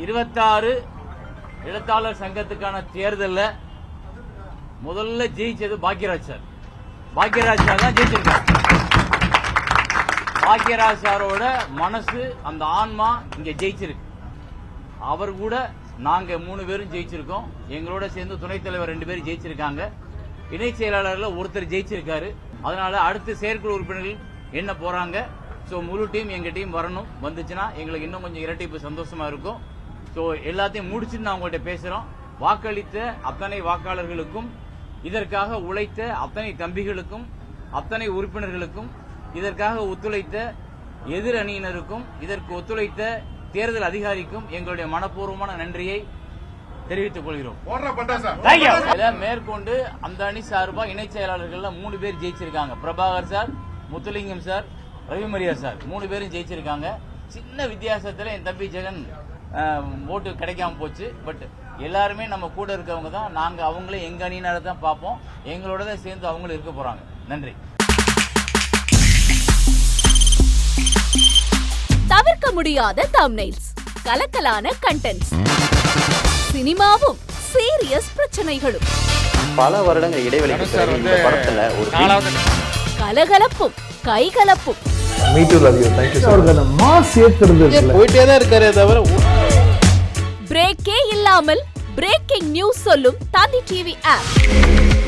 26 எழுத்தாளர் சங்கத்துக்கான தேர்தலில் முதல்ல ஜெயிச்சது பாக்யராஜ் சார். பாக்யராஜ் சார் தான் ஜெயிச்சிருக்காரு. பாக்யராஜ் சாரோட மனசு, அந்த ஆன்மா இங்க ஜெயிச்சிருக்கு. அவர் கூட நாங்க 3 பேரும் ஜெயிச்சிருக்கோம். எங்களோட சேர்ந்து துணைத் தலைவர் 2 பேரும் ஜெயிச்சிருக்காங்க. இணை செயலாளர்ல ஒருத்தர் ஜெயிச்சிருக்காரு. அதனால அடுத்து செயற்குழு உறுப்பினர்கள் என்ன போறாங்க. ஸோ முழு டீம் எங்க டீம் வரணும். வந்துச்சுன்னா எங்களுக்கு இன்னும் கொஞ்சம் இரட்டிப்பு சந்தோஷமா இருக்கும். ஸோ எல்லாத்தையும் முடிச்சுட்டு நான் உங்கள்கிட்ட பேசுறோம். வாக்களித்த அத்தனை வாக்காளர்களுக்கும், இதற்காக உழைத்த அத்தனை தம்பிகளுக்கும், அத்தனை உறுப்பினர்களுக்கும், இதற்காக ஒத்துழைத்த எதிர் அணியினருக்கும், இதற்கு ஒத்துழைத்த தேர்தல் அதிகாரிக்கும் எங்களுடைய மனப்பூர்வமான நன்றியை தெரிவித்துக் கொள்கிறோம். மேற்கொண்டு அந்த அணி சார்பா இணை செயலாளர்கள் 3 பேர் ஜெயிச்சிருக்காங்க. Prabhakar sir, Muthulingam sir, Ravimariya sir 3 பேரும் ஜெயிச்சிருக்காங்க. சின்ன வித்தியாசத்துல என் தம்பி ஜெகன் ஓட்டு கிடைக்காம போச்சு. பட் எல்லாருமே நம்ம கூட இருக்கவங்க தான். நாங்க அவங்களே எங்க அணியினால தான் பார்ப்போம். எங்களோட தான் சேர்ந்து அவங்களும் இருக்க போறாங்க. நன்றி. தவிர்க்க முடியாத தம்ப்நெயில்ஸ், கலக்கலான கண்டென்ட்ஸ், சினிமாவும் சீரியஸ் பிரச்சனைகளும், பல வருடங்கள் இடைவெளிக்கு பிறகு இந்த படத்துல ஒரு கலகலப்பும் கைகலப்பும், போயிட்டே தான் இருக்காரே தவிர பிரேக்கே இல்லாமல் பிரேக்கிங் நியூஸ் சொல்லும் தந்தி டிவி ஆப்.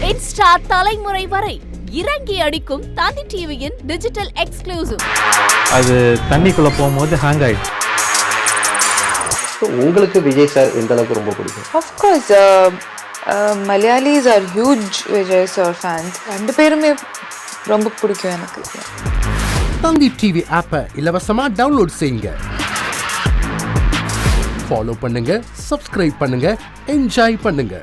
இன்ஸ்டா தலைமுறை வரை இறங்கி அடிக்கும் தந்தி டிவியின் டிஜிட்டல் எக்ஸ்க்ளூசிவ். அது தண்ணிக்குள்ள போகும்போது ஹேங் ஆயிடுச்சு. உங்களுக்கு விஜய் சார் எந்த அளவுக்கு ரொம்ப பிடிக்கும்? Of course, Malayalis are huge Vijay sir fans. 2 பேருமே ரொம்ப பிடிக்கும் எனக்கு. தந்தி டிவி ஆப்பை இலவசமா டவுன்லோட் செய்யுங்க. ஃபாலோ பண்ணுங்க, சப்ஸ்கிரைப் பண்ணுங்க, என்ஜாய் பண்ணுங்க.